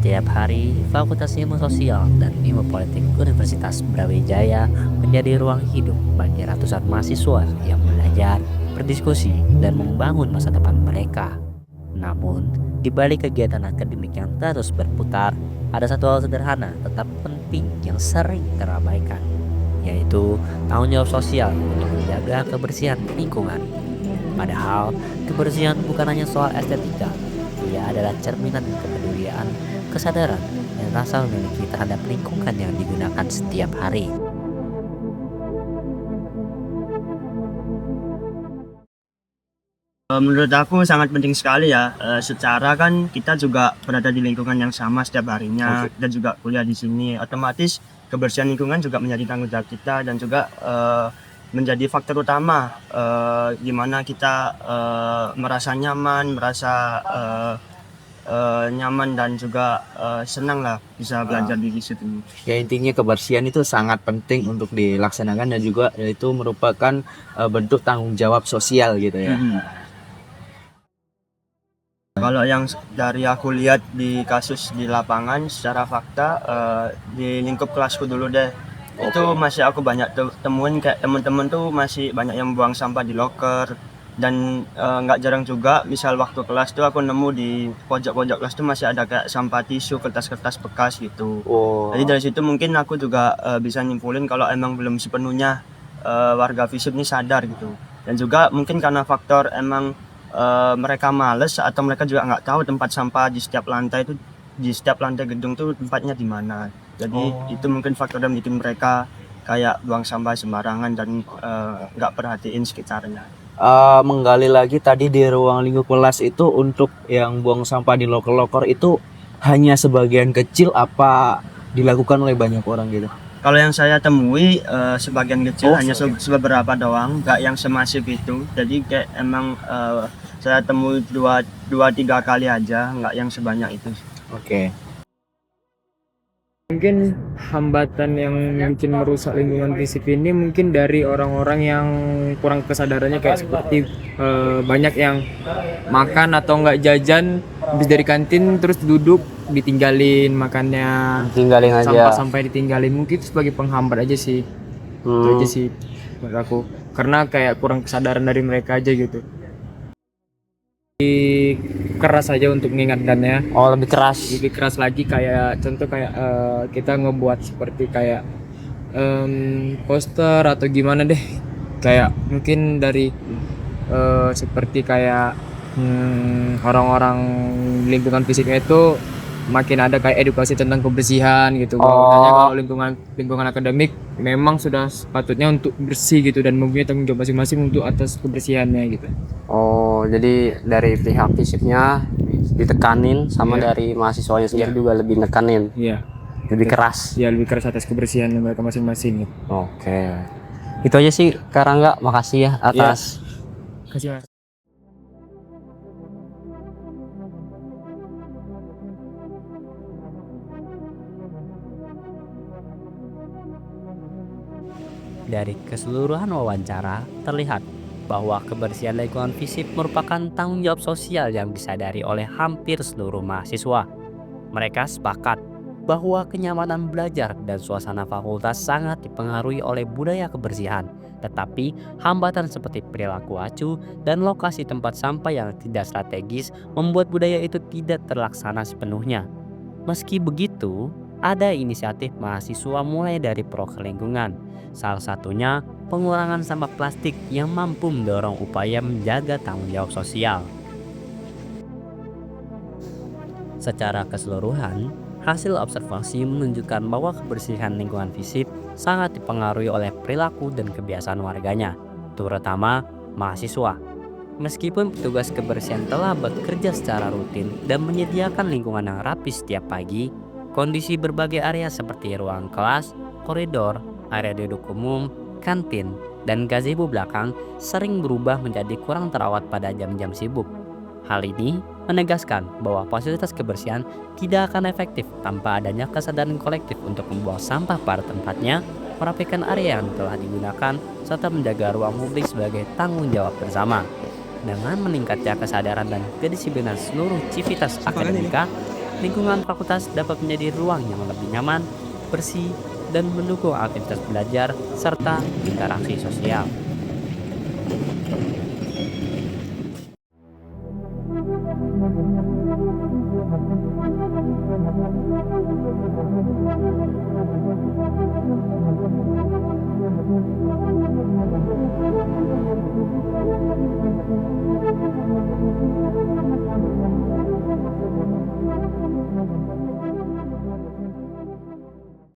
Setiap hari, Fakultas Ilmu Sosial dan Ilmu Politik Universitas Brawijaya menjadi ruang hidup bagi ratusan mahasiswa yang belajar, berdiskusi, dan membangun masa depan mereka. Namun, di balik kegiatan akademik yang terus berputar, ada satu hal sederhana tetap penting yang sering terabaikan, yaitu tanggung jawab sosial untuk menjaga kebersihan lingkungan. Padahal, kebersihan bukan hanya soal estetika, ia adalah cerminan kepedulian, kesadaran, dan rasa memiliki terhadap lingkungan yang digunakan setiap hari. Menurut aku sangat penting sekali ya. Secara kan kita juga berada di lingkungan yang sama setiap harinya. Dan juga kuliah di sini. Otomatis kebersihan lingkungan juga menjadi tanggung jawab kita dan juga menjadi faktor utama gimana kita merasa nyaman, nyaman dan juga senang lah bisa belajar di situ. Ya, intinya kebersihan itu sangat penting untuk dilaksanakan dan juga itu merupakan bentuk tanggung jawab sosial gitu ya. Kalau yang dari aku lihat di kasus di lapangan secara fakta di lingkup kelasku dulu deh, itu masih aku banyak temuin kayak teman-teman tuh masih banyak yang buang sampah di loker. Dan nggak jarang juga misal waktu kelas tuh aku nemu di pojok-pojok kelas tuh masih ada kayak sampah tisu, kertas-kertas bekas gitu. Jadi dari situ mungkin aku juga bisa nyimpulin kalau emang belum sepenuhnya warga FISIP ini sadar gitu. Dan juga mungkin karena faktor emang mereka males atau mereka juga nggak tahu tempat sampah di setiap lantai gedung tuh tempatnya di mana. Jadi itu mungkin faktor yang bikin mereka kayak buang sampah sembarangan dan nggak perhatiin sekitarnya. Menggali lagi tadi di ruang lingkup kelas itu untuk yang buang sampah di loker-loker itu hanya sebagian kecil apa dilakukan oleh banyak orang gitu? Kalau yang saya temui sebagian kecil hanya beberapa doang, nggak yang semasif itu. Jadi kayak emang saya temui dua tiga kali aja, nggak yang sebanyak itu. Oke. Mungkin hambatan yang mungkin merusak lingkungan FISIP ini mungkin dari orang-orang yang kurang kesadarannya kayak seperti banyak yang makan atau nggak jajan habis dari kantin terus duduk ditinggalin makannya, Tinggalin aja. sampah-sampah ditinggalin, mungkin itu sebagai penghambat aja sih. Itu aja sih menurut aku, karena kayak kurang kesadaran dari mereka aja gitu. Keras aja untuk mengingatkannya, Lebih keras. lebih keras lagi, kayak contoh kayak kita ngebuat seperti kayak poster atau gimana deh, kayak mungkin dari seperti kayak orang-orang lingkungan fisiknya itu makin ada kayak edukasi tentang kebersihan gitu. Kalau lingkungan akademik memang sudah sepatutnya untuk bersih gitu dan mempunyai tanggung jawab masing-masing untuk atas kebersihannya gitu. Jadi dari pihak FISIP-nya ditekanin sama dari mahasiswanya sendiri juga lebih nekanin, Iya. lebih keras. Ya, lebih keras atas kebersihan mereka masing-masing gitu. Oke. Itu aja sih Karangga, makasih ya atas Kasih Mas. Dari keseluruhan wawancara, terlihat bahwa kebersihan lingkungan FISIP merupakan tanggung jawab sosial yang disadari oleh hampir seluruh mahasiswa. Mereka sepakat bahwa kenyamanan belajar dan suasana fakultas sangat dipengaruhi oleh budaya kebersihan. Tetapi hambatan seperti perilaku acuh dan lokasi tempat sampah yang tidak strategis membuat budaya itu tidak terlaksana sepenuhnya. Meski begitu, ada inisiatif mahasiswa mulai dari proker lingkungan. Salah satunya pengurangan sampah plastik yang mampu mendorong upaya menjaga tanggung jawab sosial. Secara keseluruhan, hasil observasi menunjukkan bahwa kebersihan lingkungan FISIP sangat dipengaruhi oleh perilaku dan kebiasaan warganya, terutama mahasiswa. Meskipun petugas kebersihan telah bekerja secara rutin dan menyediakan lingkungan yang rapi setiap pagi, kondisi berbagai area seperti ruang kelas, koridor, area duduk umum, kantin, dan gazebo belakang sering berubah menjadi kurang terawat pada jam-jam sibuk. Hal ini menegaskan bahwa fasilitas kebersihan tidak akan efektif tanpa adanya kesadaran kolektif untuk membuang sampah pada tempatnya, merapikan area yang telah digunakan, serta menjaga ruang publik sebagai tanggung jawab bersama. Dengan meningkatnya kesadaran dan kedisiplinan seluruh civitas akademika, Lingkungan fakultas dapat menjadi ruang yang lebih nyaman, bersih, dan mendukung aktivitas belajar serta interaksi sosial.